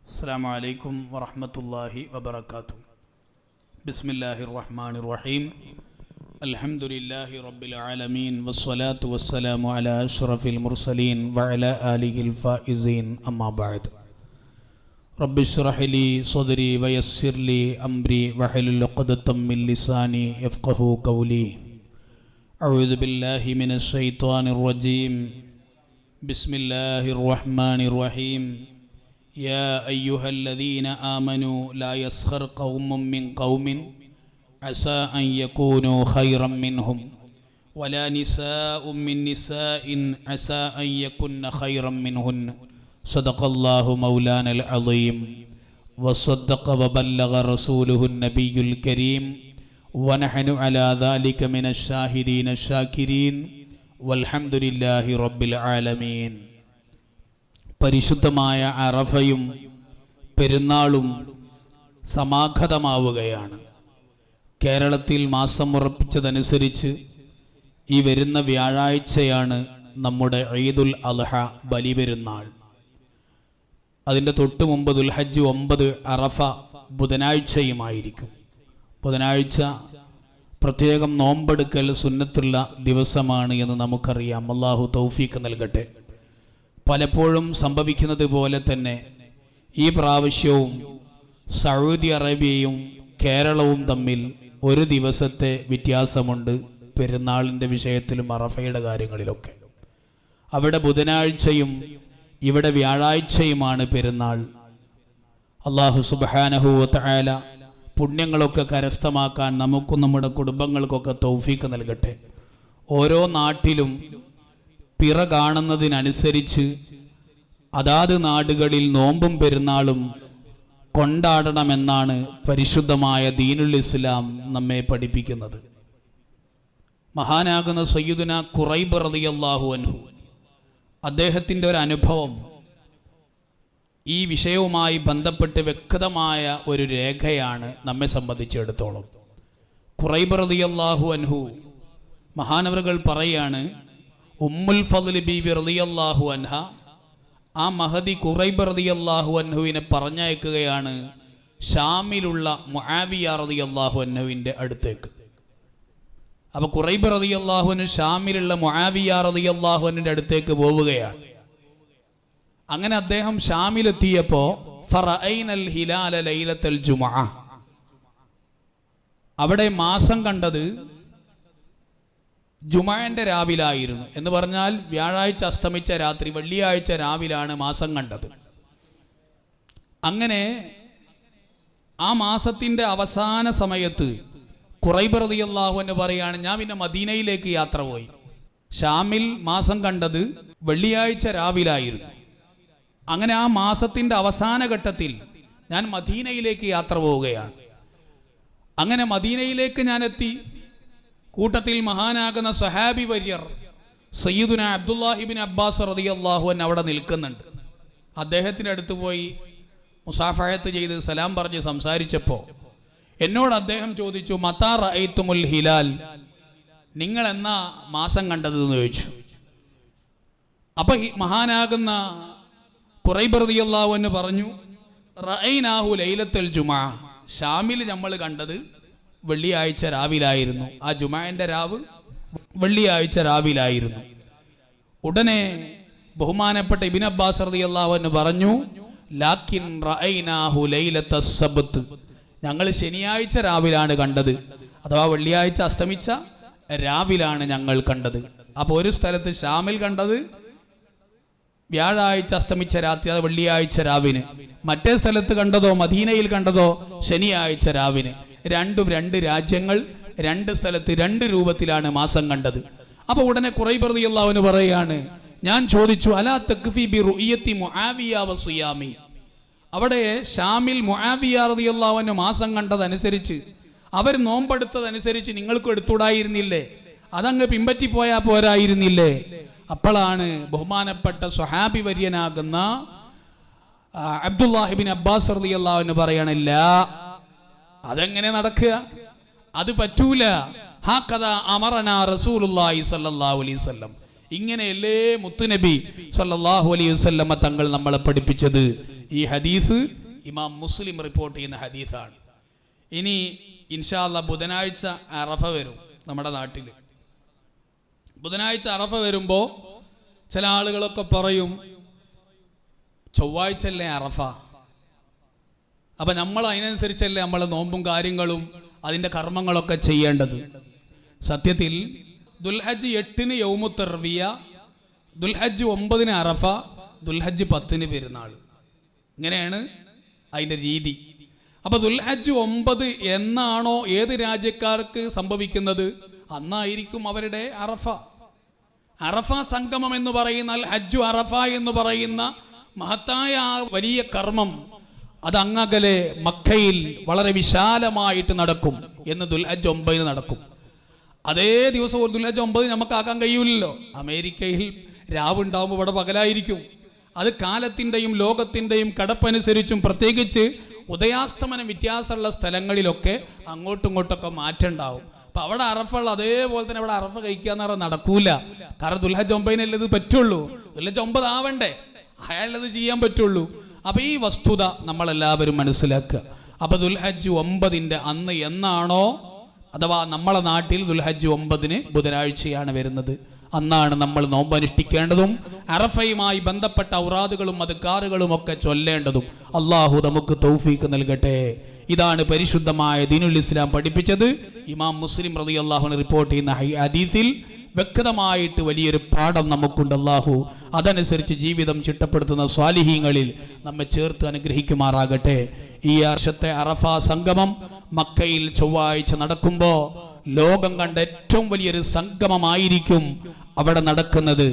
അസ്സലാമു അലൈക്കും വറഹ്മത്തുള്ളാഹി വബറകാതുഹു. ബിസ്മില്ലാഹിർ റഹ്മാനിർ റഹീം. അൽഹംദുലില്ലാഹി റബ്ബിൽ ആലമീൻ വസ്സലാത്തു വസ്സലാമു അലാ അഷ്റഫിൽ മുർസലീൻ വഅലാ ആലിഹിൽ ഫായിസീൻ. അമ്മാ ബഅദ്. റബ്ബി ഇശ്റഹ് ലി സ്വദ്രി വയസ്സിർ ലി അംരി വഹ്ലുൽ ഉഖ്ദതം മിൻ ലിസാനി യഫ്ഖഹു ഖൗലി. അഊദു ബില്ലാഹി മിനശ് ശൈത്വാനിർ റജീം. ബിസ്മില്ലാഹിർ റഹ്മാനിർ റഹീം. يا أيها الذين آمنوا لا يسخر قوم من قوم عسى أن يكونوا خيرا منهم ولا نساء من نساء عسى أن يكن خيرا منهن صدق الله مولانا العظيم وصدق وبلغ رسوله النبي الكريم ونحن على ذلك من الشاهدين الشاكرين والحمد لله رب العالمين. പരിശുദ്ധമായ അറഫയും പെരുന്നാളും സമാഗതമാവുകയാണ്. കേരളത്തിൽ മാസം ഉറപ്പിച്ചതനുസരിച്ച് ഈ വരുന്ന വ്യാഴാഴ്ചയാണ് നമ്മുടെ ഈദുൽ അദ്ഹ ബലിപെരുന്നാൾ. അതിൻ്റെ തൊട്ട് മുമ്പ് ദുൽഹജ്ജ് 9 അറഫ ബുധനാഴ്ചയുമായിരിക്കും. ബുധനാഴ്ച പ്രത്യേകം നോമ്പെടുക്കൽ സുന്നത്തുള്ള ദിവസമാണ് എന്ന് നമുക്കറിയാം. അല്ലാഹു തൗഫീഖ് നൽകട്ടെ. പലപ്പോഴും സംഭവിക്കുന്നത് പോലെ തന്നെ ഈ പ്രാവശ്യവും സൗദി അറേബ്യയും കേരളവും തമ്മിൽ ഒരു ദിവസത്തെ വ്യത്യാസമുണ്ട്. പെരുന്നാളിൻ്റെ വിഷയത്തിലും അറഫയുടെ കാര്യങ്ങളിലൊക്കെ. അവിടെ ബുധനാഴ്ചയും ഇവിടെ വ്യാഴാഴ്ചയുമാണ് പെരുന്നാൾ. അല്ലാഹു സുബ്ഹാനഹു വ തആല പുണ്യങ്ങളൊക്കെ കരസ്ഥമാക്കാൻ നമുക്കും നമ്മുടെ കുടുംബങ്ങൾക്കൊക്കെ തൗഫീഖ് നൽകട്ടെ. ഓരോ നാട്ടിലും പിറ കാണുന്നതിനനുസരിച്ച് അതാത് നാടുകളിൽ നോമ്പും പെരുന്നാളും കൊണ്ടാടണമെന്നാണ് പരിശുദ്ധമായ ദീനുൽ ഇസ്ലാം നമ്മെ പഠിപ്പിക്കുന്നത്. മഹാനാകുന്ന സയ്യിദുന ഖുറൈബ് റളിയല്ലാഹു അൻഹു അദ്ദേഹത്തിൻ്റെ ഒരു അനുഭവം ഈ വിഷയവുമായി ബന്ധപ്പെട്ട് വ്യക്തമായ ഒരു രേഖയാണ് നമ്മെ സംബന്ധിച്ചിടത്തോളം. ഖുറൈബ് റളിയല്ലാഹു അൻഹു മഹാനവറുകൾ പറയാണ്, ഉമ്മുൽ ഫദ്ൽ ബീവി റളിയല്ലാഹു അൻഹ ആ മഹദി ഖുറൈബ് റളിയല്ലാഹു അൻഹുവിനെ പറഞ്ഞയക്കുകയാണ് ഷാമിലുള്ള മുആവിയ റളിയല്ലാഹു അൻഹുവിൻ്റെ അടുത്തേക്ക്. അപ്പോൾ ഖുറൈബ് റളിയല്ലാഹു അൻഹു ഷാമിലുള്ള മുആവിയ റളിയല്ലാഹു അൻഹുവിൻ്റെ അടുത്തേക്ക് പോവുകയാണ്. അങ്ങനെ അദ്ദേഹം ഷാമിലെത്തിയപ്പോൾ ഫറഅയ്നൽ ഹിലാല ലൈലത്തുൽ ജുമുഅ, അവിടെ മാസം കണ്ടത് ജുമുഅന്റെ രാവിലായിരുന്നു. എന്ന് പറഞ്ഞാൽ വ്യാഴാഴ്ച അസ്തമിച്ച രാത്രി വെള്ളിയാഴ്ച രാവിലാണ് മാസം കണ്ടത്. അങ്ങനെ ആ മാസത്തിൻ്റെ അവസാന സമയത്ത് ഖുറൈബ് റളിയല്ലാഹു അൻഹു പറയാണ്, ഞാൻ പിന്നെ മദീനയിലേക്ക് യാത്ര പോയി. ഷാമിൽ മാസം കണ്ടത് വെള്ളിയാഴ്ച രാവിലായിരുന്നു. അങ്ങനെ ആ മാസത്തിൻ്റെ അവസാന ഘട്ടത്തിൽ ഞാൻ മദീനയിലേക്ക് യാത്ര പോവുകയാണ്. അങ്ങനെ മദീനയിലേക്ക് ഞാൻ എത്തി. കൂട്ടത്തിൽ മഹാനാകുന്ന സഹാബി വര്യർ സയ്യിദുന അബ്ദുല്ലാഹി ഇബ്നു അബ്ബാസ് റളിയല്ലാഹു അൻഹു അവിടെ നിൽക്കുന്നുണ്ട്. അദ്ദേഹത്തിൻ്റെ അടുത്ത് പോയി മുസാഫഹത്ത് ചെയ്ത് സലാം പറഞ്ഞ് സംസാരിച്ചപ്പോൾ എന്നോട് അദ്ദേഹം ചോദിച്ചു, മതാ റഅയ്തുമുൽ ഹിലാൽ, നിങ്ങൾ എന്നാ മാസം കണ്ടത് എന്ന് ചോദിച്ചു. അപ്പൊ മഹാനാകുന്ന ഖുറൈബ് റളിയല്ലാഹു അൻഹു പറഞ്ഞു, റഅയ്നാഹു ലൈലത്തുൽ ജുമുഅ, ഷാമിൽ നമ്മൾ കണ്ടത് വെള്ളിയാഴ്ച രാവിലായിരുന്നു. ആ ജുമുഅന്റെ രാവ് വെള്ളിയാഴ്ച രാവിലായിരുന്നു. ഉടനെ ബഹുമാനപ്പെട്ട ഇബ്നു അബ്ബാസ് റളിയല്ലാഹു അൻഹു പറഞ്ഞു, ലാക്കിൻ റഅയ്നാഹു ലൈലത്തസ് സബ്ത്, ഞങ്ങൾ ശനിയാഴ്ച രാവിലാണ് കണ്ടത്, അഥവാ വെള്ളിയാഴ്ച അസ്തമിച്ച രാവിലാണ് ഞങ്ങൾ കണ്ടത്. അപ്പോൾ ഒരു സ്ഥലത്ത് ഷാമിൽ കണ്ടത് വ്യാഴാഴ്ച അസ്തമിച്ച രാത്രി, അത് വെള്ളിയാഴ്ച രാവിന്. മറ്റേ സ്ഥലത്ത് കണ്ടതോ മദീനയിൽ കണ്ടതോ ശനിയാഴ്ച രാവിന്. രണ്ടും രണ്ട് രാജ്യങ്ങൾ, രണ്ട് സ്ഥലത്ത് രണ്ട് രൂപത്തിലാണ് മാസം കണ്ടത്. അപ്പോൾ ഉടനെ ഖുറൈബ് റളിയല്ലാഹു അൻഹു പറയാണ്, ഞാൻ ചോദിച്ചു, അലാ തക്ഫി ബി റുഇയത്തി മുആവിയ വസിയാമി, അവിടെ ഷാമിൽ മുആവിയ റളിയല്ലാഹു അൻഹു മാസം കണ്ടതനുസരിച്ച് അവർ നോമ്പെടുത്തതനുസരിച്ച് നിങ്ങൾക്കും എടുത്തുകൂടായിരുന്നില്ലേ? അതങ്ങ് പിമ്പറ്റി പോയാൽ പോരായിരുന്നില്ലേ? അപ്പോഴാണ് ബഹുമാനപ്പെട്ട സ്വഹാബി വര്യനാകുന്ന അബ്ദുല്ലാഹി ഇബ്നു അബ്ബാസ് റളിയല്ലാഹു അൻഹു പറയണില്ല, അതെങ്ങനെ നടക്കുക? അത് പറ്റൂല. ഹാകദാ അമറനാ റസൂലുള്ളാഹി സ്വല്ലല്ലാഹു അലൈഹി വസല്ലം, ഇങ്ങനെയല്ലേ മുത്തുനബി സല്ലല്ലാഹു അലൈഹി വസല്ലമ തങ്ങൾ നമ്മളെ പഠിപ്പിച്ചത് ഈ ഹദീസ് ഇമാം മുസ്ലിം റിപ്പോർട്ട് ചെയ്യുന്ന ഹദീസാണ്. ഇനി ഇൻഷാ അല്ലാഹ് ബുധനാഴ്ച അറഫ വരും നമ്മുടെ നാട്ടിൽ. ബുധനാഴ്ച അറഫ വരുമ്പോൾ ചില ആളുകളൊക്കെ പറയും ചൊവ്വാഴ്ചയല്ലേ അറഫ, അപ്പം നമ്മൾ അതിനനുസരിച്ചല്ലേ നമ്മൾ നോമ്പും കാര്യങ്ങളും അതിൻ്റെ കർമ്മങ്ങളൊക്കെ ചെയ്യേണ്ടത്. സത്യത്തിൽ ദുൽഹജ്ജ് 8-ന് യൗമു തർവിയ, ദുൽഹജ്ജ് 9-ന് അറഫ, ദുൽഹജ്ജ് 10-ന് പെരുന്നാൾ. ഇങ്ങനെയാണ് അതിൻ്റെ രീതി. അപ്പോൾ ദുൽഹജ്ജ് 9 എന്നാണോ ഏത് രാജ്യക്കാർക്ക് സംഭവിക്കുന്നത് അന്നായിരിക്കും അവരുടെ അറഫ. അറഫ സംഗമം എന്ന് പറയുന്ന ഹജ്ജു അറഫ എന്ന് പറയുന്ന മഹത്തായ വലിയ കർമ്മം അത് അങ്ങകലെ മക്കയിൽ വളരെ വിശാലമായിട്ട് നടക്കും. എന്ന് ദുൽഹജ്ജ് 9-ന് നടക്കും. അതേ ദിവസം ദുൽഹജ്ജ് 9 നമുക്കാക്കാൻ കഴിയില്ലല്ലോ. അമേരിക്കയിൽ രാവുണ്ടാവുമ്പോൾ ഇവിടെ പകലായിരിക്കും. അത് കാലത്തിൻ്റെയും ലോകത്തിൻ്റെയും കടപ്പനുസരിച്ചും പ്രത്യേകിച്ച് ഉദയാസ്തമനം വ്യത്യാസമുള്ള സ്ഥലങ്ങളിലൊക്കെ അങ്ങോട്ടും ഇങ്ങോട്ടൊക്കെ മാറ്റം ഉണ്ടാവും. അപ്പം അവിടെ അറഫുള്ള അതേപോലെ തന്നെ അവിടെ അറഫ കഴിക്കുക എന്ന് പറഞ്ഞാൽ നടക്കൂല. കാരണം ദുൽഹജ്ജ് 9-നല്ലേ ഇത് പറ്റുള്ളൂ. ദുൽഹജ്ജ് 9 ആവണ്ടേ, അയാളത് ചെയ്യാൻ പറ്റുള്ളൂ. അപ്പം ഈ വസ്തുത നമ്മളെല്ലാവരും മനസ്സിലാക്കുക. അപ്പം ദുൽഹജ്ജ് 9-ന്റെ അന്ന് എന്നാണോ, അഥവാ നമ്മളെ നാട്ടിൽ ദുൽഹജ്ജ് 9-ന് ബുധനാഴ്ചയാണ് വരുന്നത്, അന്നാണ് നമ്മൾ നോമ്പ് അനുഷ്ഠിക്കേണ്ടതും അറഫയുമായി ബന്ധപ്പെട്ട ഔറാദുകളും അദ്കാറുകളും ഒക്കെ ചൊല്ലേണ്ടതും. അള്ളാഹു നമുക്ക് തൗഫീക്ക് നൽകട്ടെ. ഇതാണ് പരിശുദ്ധമായ ദീനുൽ ഇസ്ലാം പഠിപ്പിച്ചത്. ഇമാം മുസ്ലിം റളിയല്ലാഹു അൻഹു റിപ്പോർട്ട് ചെയ്യുന്ന ഹദീസിൽ വ്യക്തമായിട്ട് വലിയൊരു പാഠം നമുക്കുണ്ട്. അള്ളാഹു അതനുസരിച്ച് ജീവിതം ചിട്ടപ്പെടുത്തുന്ന സ്വാലിഹീങ്ങളിൽ നമ്മെ ചേർത്ത് അനുഗ്രഹിക്കുമാറാകട്ടെ. ഈ വർഷത്തെ അറഫ സംഗമം മക്കയിൽ ചൊവ്വാഴ്ച നടക്കുമ്പോൾ ലോകം കണ്ട ഏറ്റവും വലിയൊരു സംഗമമായിരിക്കും അവിടെ നടക്കുന്നത്.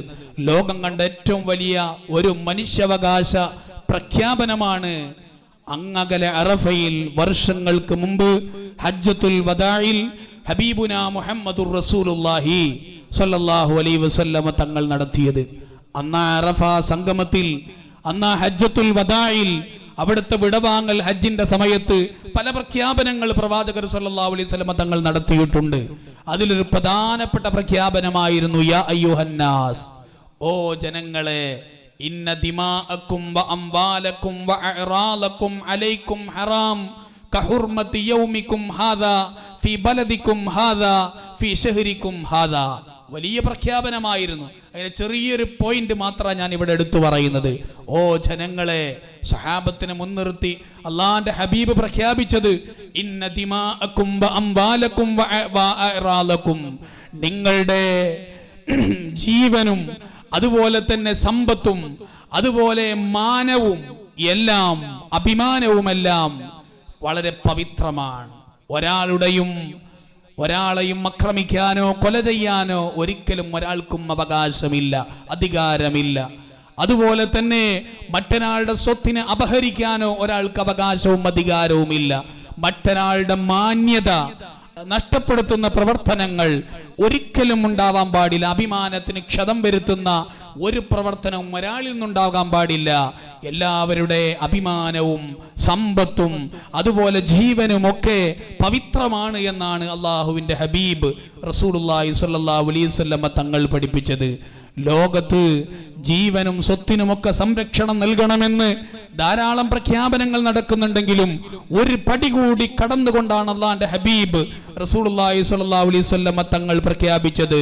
ലോകം കണ്ട ഏറ്റവും വലിയ ഒരു മനുഷ്യാവകാശ പ്രഖ്യാപനമാണ് അങ്ങകലെ അറഫയിൽ വർഷങ്ങൾക്ക് മുമ്പ് ഹജ്ജത്തുൽ വദാഇൽ ഹബീബുന മുഹമ്മദുർ റസൂലുള്ളാഹി സ്വല്ലല്ലാഹു അലൈഹി വസല്ലമ തങ്ങൾ നടത്തിയത്. അന്നാ അറഫ സംഗമത്തിൽ, അന്നാ ഹജ്ജത്തുൽ വദാഇൽ അവിടുത്തെ വിടവാങ്ങൽ ഹജ്ജിന്റെ സമയത്ത് പല പ്രഖ്യാപനങ്ങൾ പ്രവാചകർ സ്വല്ലല്ലാഹു അലൈഹി വസല്ലമ തങ്ങൾ നടത്തിയിട്ടുണ്ട്. അതിലൊരു പ്രധാനപ്പെട്ട പ്രഖ്യാപനമായിരുന്നു യാ അയ്യുഹന്നാസ്, ഓ ജനങ്ങളെ, ഇന്ന ദിമാഅക്കും വ അംവാലക്കും വ അഅറാലക്കും അലൈക്കും ഹറാം കഹുർമതി യൗമിക്കും ഹാദാ ഫി ബലദിക്കും ഹാദാ ഫി ശഹരിക്കും ഹാദാ. വലിയ പ്രഖ്യാപനമായിരുന്നു. അതിന് ചെറിയൊരു പോയിന്റ് മാത്രമാണ് ഞാൻ ഇവിടെ എടുത്തു പറയുന്നത്. ഓ ജനങ്ങളെ, സഹാബത്തിനെ മുൻനിർത്തി അള്ളാന്റെ ഹബീബ് പ്രഖ്യാപിച്ചത് ഇന്ന ദിമാഅക്കും വ അംവാലക്കും വ അഅറാലക്കും, നിങ്ങളുടെ ജീവനും അതുപോലെ തന്നെ സമ്പത്തും അതുപോലെ മാനവും എല്ലാം അഭിമാനവുമെല്ലാം വളരെ പവിത്രമാണ്. ഒരാളെയും ആക്രമിക്കാനോ കൊല ചെയ്യാനോ ഒരിക്കലും ഒരാൾക്കും അവകാശമില്ല, അധികാരമില്ല. അതുപോലെ തന്നെ മറ്റൊരാളുടെ സ്വത്തിനെ അപഹരിക്കാനോ ഒരാൾക്ക് അവകാശവും അധികാരവുമില്ല. മറ്റൊരാളുടെ മാന്യത നഷ്ടപ്പെടുത്തുന്ന പ്രവർത്തനങ്ങൾ ഒരിക്കലും ഉണ്ടാവാൻ പാടില്ല. അഭിമാനത്തിന് ക്ഷതം വരുത്തുന്ന ഒരു പ്രവർത്തനവും ഒരാളിൽ നിന്നുണ്ടാകാൻ പാടില്ല. എല്ലാവരുടെ അഭിമാനവും സമ്പത്തും അതുപോലെ ജീവനുമൊക്കെ പവിത്രമാണ് എന്നാണ് അള്ളാഹുവിൻ്റെ ഹബീബ് റസൂലുള്ളാഹി സ്വല്ലല്ലാഹു അലൈഹി വസല്ലമ തങ്ങൾ പഠിപ്പിച്ചത്. ലോകത്ത് ജീവനും സ്വത്തിനുമൊക്കെ സംരക്ഷണം നൽകണമെന്ന് ധാരാളം പ്രഖ്യാപനങ്ങൾ നടക്കുന്നുണ്ടെങ്കിലും ഒരു പടി കൂടി കടന്നുകൊണ്ടാണ് അള്ളാന്റെ ഹബീബ് റസൂലുള്ളാഹി സ്വല്ലല്ലാഹു അലൈഹി വസല്ലമ തങ്ങൾ പ്രഖ്യാപിച്ചത്,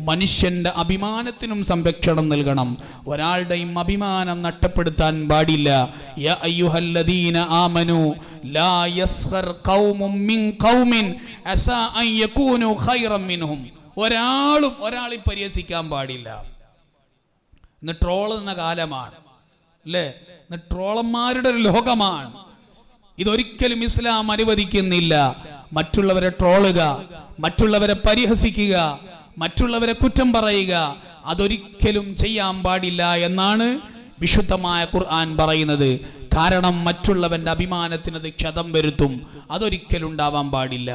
മനുഷ്യന്റെ അഭിമാനത്തിനും സംരക്ഷണം നൽകണം, ഒരാളുടെയും അഭിമാനം നഷ്ടപ്പെടുത്താൻ പാടില്ല. യാ അയ്യുഹല്ലദീന ആമനു ലാ യസ്ഖർ ഖൗമും മിൻ ഖൗമിൻ അസാ അൻ യകൂനു ഖൈറൻ മിൻഹും. ഒരാളെയും പരിഹസിക്കാൻ പാടില്ല. ഇന്ന് ട്രോൾ എന്ന കാലമാണ് അല്ലേ? ഇന്ന് ട്രോളന്മാരുടെ ഒരു ലോകമാണ്. ഇതൊരിക്കലും ഇസ്ലാം അനുവദിക്കുന്നില്ല. മറ്റുള്ളവരെ ട്രോളുക, മറ്റുള്ളവരെ പരിഹസിക്കുക, മറ്റുള്ളവരെ കുറ്റം പറയുക, അതൊരിക്കലും ചെയ്യാൻ പാടില്ല എന്നാണ് വിശുദ്ധമായ ഖുർആൻ പറയുന്നത്. കാരണം മറ്റുള്ളവന്റെ അഭിമാനത്തിന് ക്ഷതം വരുത്തും, അതൊരിക്കലും ഉണ്ടാവാൻ പാടില്ല.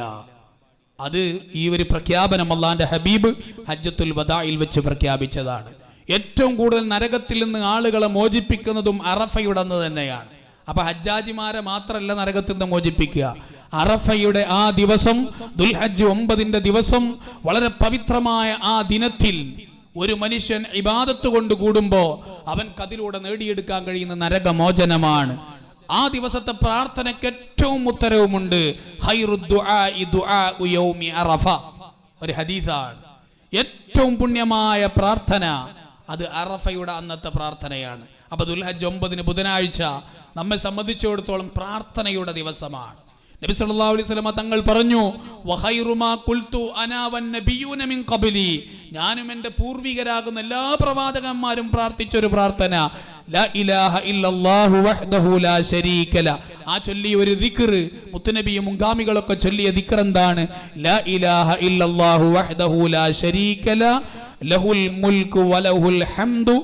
അത് ഈ ഒരു പ്രഖ്യാപനം അള്ളാന്റെ ഹബീബ് ഹജ്ജത്തുൽ വദാഇൽ വെച്ച് പ്രഖ്യാപിച്ചതാണ്. ഏറ്റവും കൂടുതൽ നരകത്തിൽ നിന്ന് ആളുകളെ മോചിപ്പിക്കുന്നതും അറഫയുടെ അന്ന് തന്നെയാണ്. അപ്പൊ ഹജ്ജാജിമാരെ മാത്രമല്ല നരകത്തിൽ നിന്ന് മോചിപ്പിക്കുക, അറഫയുടെ ആ ദിവസം, ദുൽഹജ്ജ് 9-ന്റെ ദിവസം, വളരെ പവിത്രമായ ആ ദിനത്തിൽ ഒരു മനുഷ്യൻ ഇബാദത്ത് കൊണ്ട് കൂടുമ്പോൾ അവൻക്കതിലൂടെ നേടിയെടുക്കാൻ കഴിയുന്ന നരകമോചനമാണ്. ആ ദിവസത്തെ പ്രാർത്ഥനയ്ക്ക് ഏറ്റവും ഉത്തരവുമുണ്ട്. ഒരു ഹദീസാണ്. ഏറ്റവും പുണ്യമായ പ്രാർത്ഥന അത് അറഫയുടെ അന്നത്തെ പ്രാർത്ഥനയാണ്. അപ്പൊ ദുൽഹജ്ജ് 9 ബുധനാഴ്ച നമ്മെ സംബന്ധിച്ചിടത്തോളം പ്രാർത്ഥനയുടെ ദിവസമാണ്. നബി സല്ലല്ലാഹു അലൈഹി വസല്ലം തങ്ങൾ പറഞ്ഞു, വഖൈറു മാ ഖുൽതു അനാ വന്നബിയൂന മിൻ ഖബ്ലി, ഞാനും എൻ്റെ പൂർവികരാകുന്ന എല്ലാ പ്രവാചകന്മാരും പ്രാർത്ഥിച്ചൊരു പ്രാർത്ഥന, ലാ ഇലാഹ ഇല്ലല്ലാഹു വഹ്ദഹു ലാ ശരീക ല. ആ ചൊല്ലിയ ഒരു ദിക്ർ, മുത്തുനബിയും മുൻഗാമികളൊക്കെ ചൊല്ലിയ ദിക്ർ എന്താണ്? ലാ ഇലാഹ ഇല്ലല്ലാഹു വഹ്ദഹു ലാ ശരീക ല ലഹുൽ മുൽക്കു വലഹുൽ ഹംദു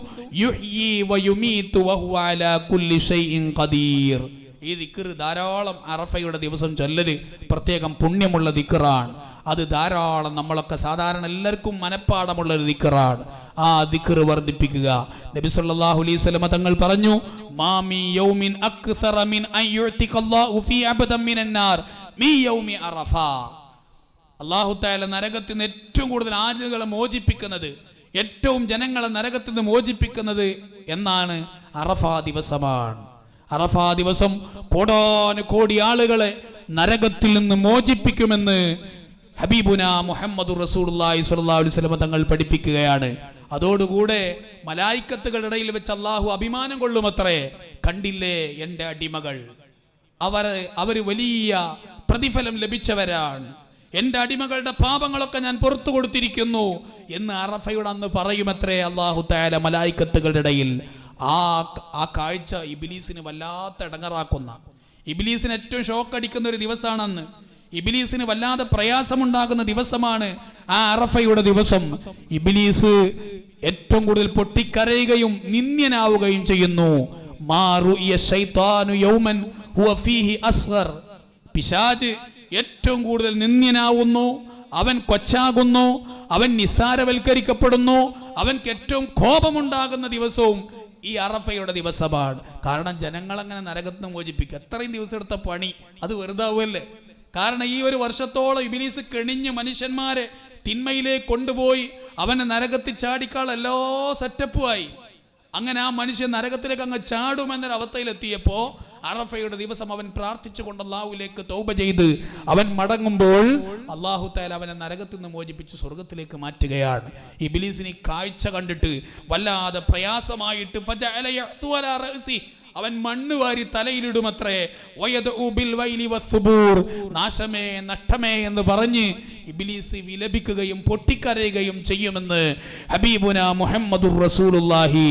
യുഹ്യി വയുമീതു വഹുവ അലാ കുല്ലി ഷൈഇൻ ഖദീർ. ഈ ദിക്ർ ധാരാളം അറഫയുടെ ദിവസം ചൊല്ലല് പ്രത്യേകം പുണ്യമുള്ള ദിക്റാണ്. അത് ധാരാളം നമ്മളൊക്കെ സാധാരണ എല്ലാവർക്കും മനപ്പാടമുള്ള ഒരു ദിക്റാണ്. ആ ദിക്ർ വർദ്ധിപ്പിക്കുക. നബി സല്ലല്ലാഹു അലൈഹി വസല്ലം തങ്ങൾ പറഞ്ഞു, മാമി യൗമിൻ അക്സറ മിൻ അൻ യുഅതിഖല്ലാഹു ഫീ അബദൻ മിനൻ നാർ മി യൗമി അറഫ. അല്ലാഹു തആല നരകത്തിൽ നിന്ന് ഏറ്റവും കൂടുതൽ ആളുകളെ മോചിപ്പിക്കുന്നത്, ഏറ്റവും ജനങ്ങളെ നരകത്തിൽ നിന്ന് മോചിപ്പിക്കുന്നത് എന്നാണ് അറഫാ ദിവസമാണ്. അറഫാ ദിവസം കോടാനുകോടി ആളുകളെ നരകത്തിൽ നിന്ന് മോചിപ്പിക്കുമെന്ന് ഹബീബുന മുഹമ്മദുർ റസൂലുള്ളാഹി സ്വല്ലല്ലാഹു അലൈഹി വസല്ലം തങ്ങൾ പഠിപ്പിക്കുകയാണ്. അതോടുകൂടെ മലായിക്കത്തുകളുടെ ഇടയിൽ വെച്ച് അള്ളാഹു അഭിമാനം കൊള്ളുമത്രേ, കണ്ടില്ലേ എൻ്റെ അടിമകൾ, അവർ വലിയ പ്രതിഫലം ലഭിച്ചവരാണ്, എൻ്റെ അടിമകളുടെ പാപങ്ങളൊക്കെ ഞാൻ പുറത്തു കൊടുത്തിരിക്കുന്നു എന്ന് അറഫയുടെ അന്ന് പറയുമത്രേ അല്ലാഹു തആല മലായിക്കത്തുകളുടെ ഇടയിൽ. ആ കാഴ്ച ഇബ്ലീസിന് വല്ലാത്ത ഇടങ്ങറാക്കുന്ന, ഇബ്ലീസിന് ഏറ്റവും ഷോക്ക് അടിക്കുന്ന ഒരു ദിവസമാണ് അന്ന്. ഇബ്ലീസിന് വല്ലാതെ പ്രയാസമുണ്ടാകുന്ന ദിവസമാണ് ആ അറഫയുടെ ദിവസം. ഇബ്ലീസ് ഏറ്റവും കൂടുതൽ പൊട്ടിക്കരയുകയും നിന്ദ്യനാവുകയും ചെയ്യുന്നു. പിശാച് ഏറ്റവും കൂടുതൽ നിന്ദ്യനാവുന്നു, അവൻ കൊച്ചാകുന്നു, അവൻ നിസ്സാരവൽക്കരിക്കപ്പെടുന്നു, അവൻക്ക് ഏറ്റവും കോപമുണ്ടാകുന്ന ദിവസവും ഈ അറഫയുടെ ദിവസമാണ്. കാരണം ജനങ്ങളങ്ങനെ നരകത്തിന് മോചിപ്പിക്കുക, എത്രയും ദിവസം എടുത്ത പണി അത് വെറുതാവുമല്ലേ? കാരണം ഈ ഒരു വർഷത്തോളം ഇബ്ലീസ് കെണിഞ്ഞ് മനുഷ്യന്മാരെ തിന്മയിലേക്ക് കൊണ്ടുപോയി അവനെ നരകത്തിൽ ചാടിക്കാൾ എല്ലാ സെറ്റപ്പുമായി. അങ്ങനെ ആ മനുഷ്യൻ നരകത്തിലേക്ക് അങ്ങ് ചാടുമെന്നൊരു അവസ്ഥയിലെത്തിയപ്പോ അറഫയുടെ ദിവസം അവൻ പ്രാർത്ഥിച്ചുകൊണ്ട് അല്ലാഹുവിലേക്ക് തൗബ ചെയ്ത് അവൻ മടങ്ങുമ്പോൾ അല്ലാഹു തആല അവനെ നരകത്തിൽ നിന്ന് മോചിപ്പിച്ച് സ്വർഗത്തിലേക്ക് മാറ്റുകയാണ്. ഇബ്ലീസിന് കാഴ്ച കണ്ടിട്ട് വല്ലാതെ പ്രയാസമായിട്ട് ഫജഅല യഅ്തു അലാ റഅസി, അവൻ മണ്ണ് വാരി തലയിലിടുമത്രേ. വയദഉ ബിൽ വൈലി വസ്സുബൂർ, നാശമേ നഷ്ടമേ എന്ന് പറഞ്ഞ് ഇബ്ലീസ് വിലപിക്കുകയും പൊട്ടിക്കരയുകയും ചെയ്യുമെന്ന് ഹബീബുന മുഹമ്മദുർ റസൂലുള്ളാഹി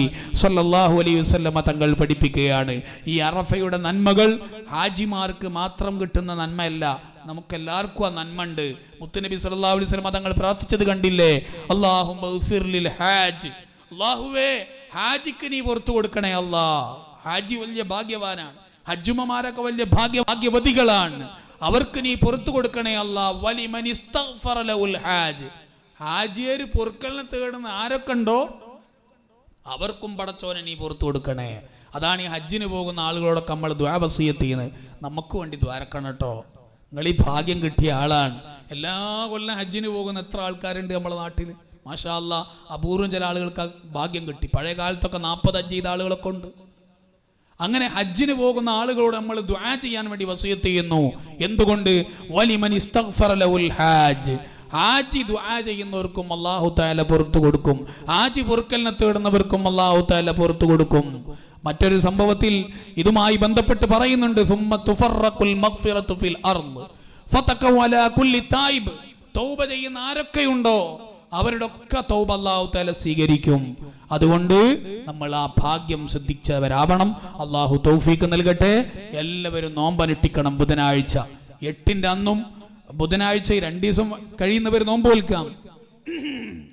സ്വല്ലല്ലാഹു അലൈഹി വസല്ലം തങ്ങൾ പഠിപ്പിക്കുകയാണ്. ഈ അറഫയുടെ നന്മകൾ ഹാജിമാർക്ക് മാത്രം കിട്ടുന്ന നന്മയല്ല, നമുക്കെല്ലാവർക്കും ആ നന്മ ഉണ്ട്. മുത്തുനബി സല്ലല്ലാഹു അലൈഹി വസല്ലം തങ്ങൾ പ്രാർത്ഥിച്ചത് കണ്ടില്ലേ? അല്ലാഹുമ്മ ഗ്ഫിർ ലിൽ ഹാജ്, അല്ലാഹുവേ ഹാജിക്ക് നീ പുറത്തു കൊടുക്കണേ അല്ലാ. ഹാജി വലിയ ഭാഗ്യവാനാണ്, ഹജ്ജുമമാരൊക്കെ വലിയ ഭാഗ്യവതികളാണ്, അവർക്ക് നീ പുറത്തു കൊടുക്കണേ അല്ലാ. വലിമൻ ഇസ്തഗ്ഫറ ലഹുൽ ഹാജ്, ഹാജിയർ പൊറുക്കലിനെ തേടുന്ന ആരൊക്കെ ഉണ്ടോ അവർക്കും പടച്ചോനെ നീ പുറത്തു കൊടുക്കണേ. അതാണ് ഈ ഹജ്ജിന് പോകുന്ന ആളുകളോടൊക്കെ നമ്മൾ ദുആ വസിയത്ത് ചെയ്യുന്നത്. നമുക്ക് വേണ്ടി ദ്വാരക്കണം കേട്ടോ, നിങ്ങൾ ഈ ഭാഗ്യം കിട്ടിയ ആളാണ്. എല്ലാ കൊല്ലം ഹജ്ജിന് പോകുന്ന എത്ര ആൾക്കാരുണ്ട് നമ്മുടെ നാട്ടിൽ? മാഷാ അല്ലാ, അപൂർവം ചില ആളുകൾക്ക് ഭാഗ്യം കിട്ടി. പഴയ കാലത്തൊക്കെ 40 ഹജ്ജ് ചെയ്ത ആളുകളൊക്കെ ഉണ്ട്. അങ്ങനെ ഹജ്ജിന് പോകുന്ന ആളുകളോട് നമ്മൾ ദുആ ചെയ്യാൻ വേണ്ടി വസിയത്ത് ചെയ്യുന്നു. എന്തുകൊണ്ട്? വലിമൻ ഇസ്തഗ്ഫറ ലഹുൽ ഹാജ്, ഹാജി ദുആ ചെയ്യുന്നവർക്കും അല്ലാഹു തആല പുറത്തു കൊടുക്കും, ഹാജി പൊറുക്കലിനെ തേടുന്നവർക്കും അല്ലാഹു തആല പുറത്തു കൊടുക്കും. മറ്റൊരു സംഭവത്തിൽ ഇതുമായി ബന്ധപ്പെട്ട് പറയുന്നുണ്ട്, സുമ്മ തുഫറഖുൽ മഗ്ഫിറതു ഫിൽ അർദ് ഫതഖു അലാ കുല്ലി തായിബ്, തൗബ ചെയ്യുന്ന ആരൊക്കെയുണ്ടോ അവരുടെ ഒക്കെ തൗബ അല്ലാഹു തആല സ്വീകരിക്കും. അതുകൊണ്ട് നമ്മൾ ആ ഭാഗ്യം ശ്രദ്ധിച്ചവരാവണം. അല്ലാഹു തൗഫീഖ് നൽകട്ടെ. എല്ലാവരും നോമ്പനുഷ്ഠിക്കണം. ബുധനാഴ്ച 8-ന്റെ അന്നും ബുധനാഴ്ച 2 ദിവസം കഴിയുന്നവർ നോമ്പ് വിൽക്കാം,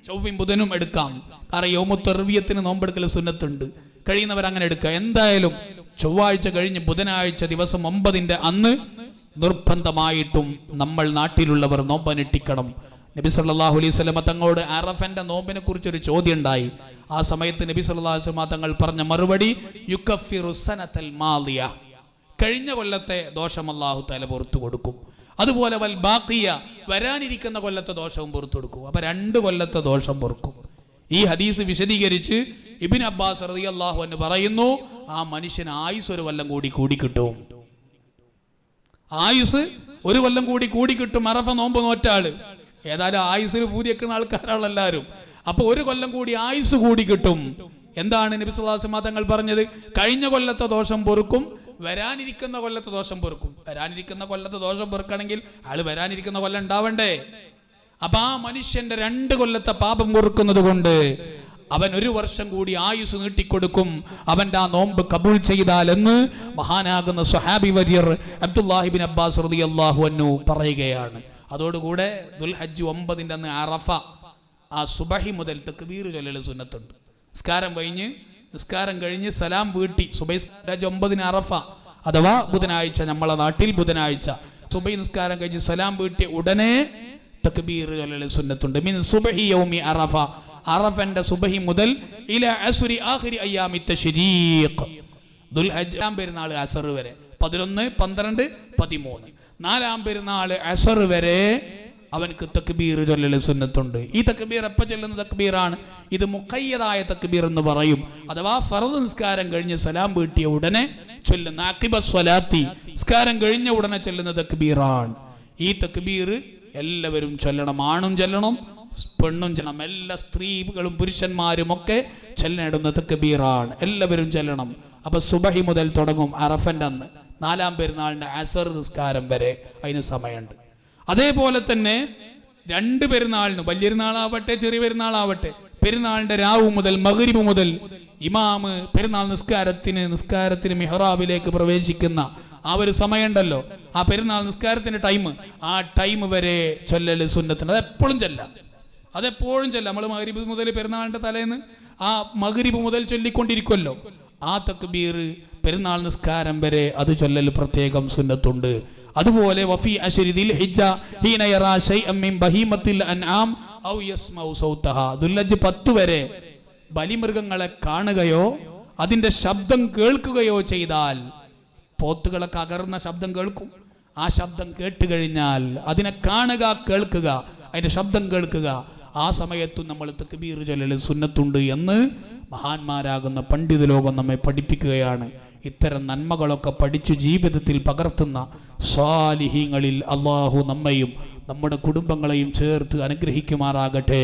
ചൊവ്വയും ബുധനും എടുക്കാം. കാരണം യൗമുത്ത് തർവിയത്തിന് നോമ്പെടുക്കൽ സുന്നത്തുണ്ട്, കഴിയുന്നവർ അങ്ങനെ എടുക്കുക. എന്തായാലും ചൊവ്വാഴ്ച കഴിഞ്ഞ് ബുധനാഴ്ച ദിവസം 9-ന്റെ അന്ന് നിർബന്ധമായിട്ടും നമ്മൾ നാട്ടിലുള്ളവർ നോമ്പനുഷ്ഠിക്കണം. നബി സല്ലല്ലാഹു അലൈഹി വസല്ലം തങ്ങളോട് അറഫന്റെ നോമ്പിനെ കുറിച്ചൊരു ചോദ്യം ഉണ്ടായി. ആ സമയത്ത് നബി സല്ലല്ലാഹു അലൈഹി വസല്ലം തങ്ങൾ പറഞ്ഞ മറുപടി, യുകഫിറു സനതൽ മാളിയ, കഴിഞ്ഞ കൊല്ലത്തെ ദോഷം അല്ലാഹു തആല പുറത്തു കൊടുക്കും. അതുപോലെ വൽ ബാഖിയ, വരാനിരിക്കുന്ന കൊല്ലത്തെ ദോഷവും പുറത്തു കൊടുക്കും. അപ്പൊ 2 കൊല്ലത്തെ ദോഷം പൊറുക്കും. ഈ ഹദീസ് വിശദീകരിച്ച് ഇബ്നു അബ്ബാസ് റളിയല്ലാഹു അൻഹു പറയുന്നു, ആ മനുഷ്യന് ആയുസ് ഒരു കൊല്ലം കൂടി കിട്ടും. ആയുസ് ഒരു കൊല്ലം കൂടി കിട്ടും. അറഫ നോമ്പ് നോറ്റാള് ഏതായാലും ആയുസിന് പൂതിയെക്കുന്ന ആൾക്കാരാണ് എല്ലാവരും. അപ്പൊ ഒരു കൊല്ലം കൂടി ആയുസ് കൂടി കിട്ടും. എന്താണ് നബി സല്ലല്ലാഹു അലൈഹി വസല്ലം തങ്ങൾ പറഞ്ഞത്? കഴിഞ്ഞ കൊല്ലത്തെ ദോഷം പൊറുക്കും, വരാനിരിക്കുന്ന കൊല്ലത്തെ ദോഷം പൊറുക്കും. വരാനിരിക്കുന്ന കൊല്ലത്തെ ദോഷം പൊറുക്കണമെങ്കിൽ ആള് വരാനിരിക്കുന്ന കൊല്ലം ഉണ്ടാവണ്ടേ? അപ്പൊ ആ മനുഷ്യന്റെ 2 കൊല്ലത്തെ പാപം പൊറുക്കുന്നത് കൊണ്ട് അവൻ 1 വർഷം കൂടി ആയുസ് നീട്ടിക്കൊടുക്കും, അവന്റെ ആ നോമ്പ് കബൂൽ ചെയ്താൽ എന്ന് മഹാനാകുന്ന സ്വഹാബി വര്യർ അബ്ദുല്ലാഹി ഇബ്നു അബ്ബാസ് റളിയല്ലാഹു അൻഹു പറയുകയാണ്. അതോടുകൂടെ ദുൽഹജ്ജ് 9 അന്ന് അറഫ ആ സുബഹി മുതൽ തക്ബീർ ചൊല്ലൽ സുന്നത്തുണ്ട്. നിസ്കാരം കഴിഞ്ഞ് സലാം വീട്ടി സുബഹി 9 അറഫ അഥവാ ബുധനാഴ്ച, നമ്മളെ നാട്ടിൽ ബുധനാഴ്ച സുബഹി നിസ്കാരം കഴിഞ്ഞ് സലാം വീട്ടി ഉടനെ തക്ബീർ ചൊല്ലൽ സുന്നത്തുണ്ട്. മിൻ സുബഹി യൗമി അറഫ, അറഫന്റെ സുബഹി മുതൽ ഇലാ അസ്രി ആഖിരി അയ്യാമി തശ്രീഖ്, ദുൽഹജ്ജ് പെരുന്നാൾ അസർ വരെ 11, 12, 13 4 പെരുന്നാൾ അസർ വരെ അവനക്ക് തക്ബീർ ചൊല്ലൽ സുന്നത്തുണ്ട്. ഈ തക്ബീർ എപ്പോൾ ചൊല്ലുന്ന തക്ബീറാണ്? ഇത് മുഖയ്യദായ തക്ബീർ എന്ന് പറയും. അഥവാ ഫർദ് നിസ്കാരം കഴിഞ്ഞ് സലാം വീട്ടിയ ഉടനെ ചൊല്ലുന്ന അഖിബ സ്വലാത്തി, നിസ്കാരം കഴിഞ്ഞ ഉടനെ ചൊല്ലുന്ന തക്ബീറാണ്. ഈ തക്ബീർ എല്ലാവരും ചൊല്ലണം. ആണും ചൊല്ലണം, പെണ്ണും ചൊല്ലണം. എല്ലാ സ്ത്രീകളും പുരുഷന്മാരും ഒക്കെ ചൊല്ലിടുന്ന തക്ബീറാണ്. എല്ലാവരും ചൊല്ലണം. അപ്പൊ സുബഹി മുതൽ തുടങ്ങും അറഫന്റെ അന്ന് 4 പെരുന്നാളിന്റെ അസർ നിസ്കാരം വരെ അതിന് സമയമുണ്ട്. അതേപോലെ തന്നെ 2 പെരുന്നാളിന്, വലിയൊരുനാളാവട്ടെ ചെറിയ പെരുന്നാളാവട്ടെ, പെരുന്നാളിന്റെ രാവ് മുതൽ മഗ്രിബ് മുതൽ ഇമാമ് പെരുന്നാൾ നിസ്കാരത്തിന് മിഹ്റാബിലേക്ക് പ്രവേശിക്കുന്ന ആ ഒരു സമയമുണ്ടല്ലോ, ആ പെരുന്നാൾ നിസ്കാരത്തിന്റെ ആ ടൈം വരെ ചൊല്ലൽ സുന്നത്തുണ്ട്. അതെപ്പോഴും ചൊല്ലാം. നമ്മൾ മഗ്രിബ് മുതൽ പെരുന്നാളിന്റെ തലേന്ന് ആ മഗ്രിബ് മുതൽ ചൊല്ലിക്കൊണ്ടിരിക്കുമല്ലോ, ആ തക്ബീർ പെരുന്നാൾ നിസ്കാരം വരെ അത് ചൊല്ലൽ പ്രത്യേകം സുന്നത്തുണ്ട്. അതുപോലെ വഫി അശ്രി ദിൽഹിജ്ജ ഹീന യറാ ശൈഅൻ മിൻ ബഹീമത്തിൽ അൻആം ഔ യസ്മഉ സൗതഹ, ദുൽഹജ്ജ് 10 വരെ ബലിമൃഗങ്ങളെ കാണുകയോ അതിന്റെ ശബ്ദം കേൾക്കുകയോ ചെയ്താൽ, പോത്തുകളൊക്കെ അകർന്ന ശബ്ദം കേൾക്കും, ആ ശബ്ദം കേട്ട് കഴിഞ്ഞാൽ അതിനെ കാണുക, കേൾക്കുക, അതിന്റെ ശബ്ദം കേൾക്കുക, ആ സമയത്തും നമ്മൾ തക്ബീർ ചൊല്ലൽ സുന്നത്തുണ്ട് എന്ന് മഹാന്മാരാകുന്ന പണ്ഡിത ലോകം നമ്മെ പഠിപ്പിക്കുകയാണ്. ഇത്തരം നന്മകളൊക്കെ പഠിച്ചു ജീവിതത്തിൽ പകർത്തുന്ന സ്വാലിഹീങ്ങളിൽ അള്ളാഹു നമ്മയും നമ്മുടെ കുടുംബങ്ങളെയും ചേർത്ത് അനുഗ്രഹിക്കുമാറാകട്ടെ.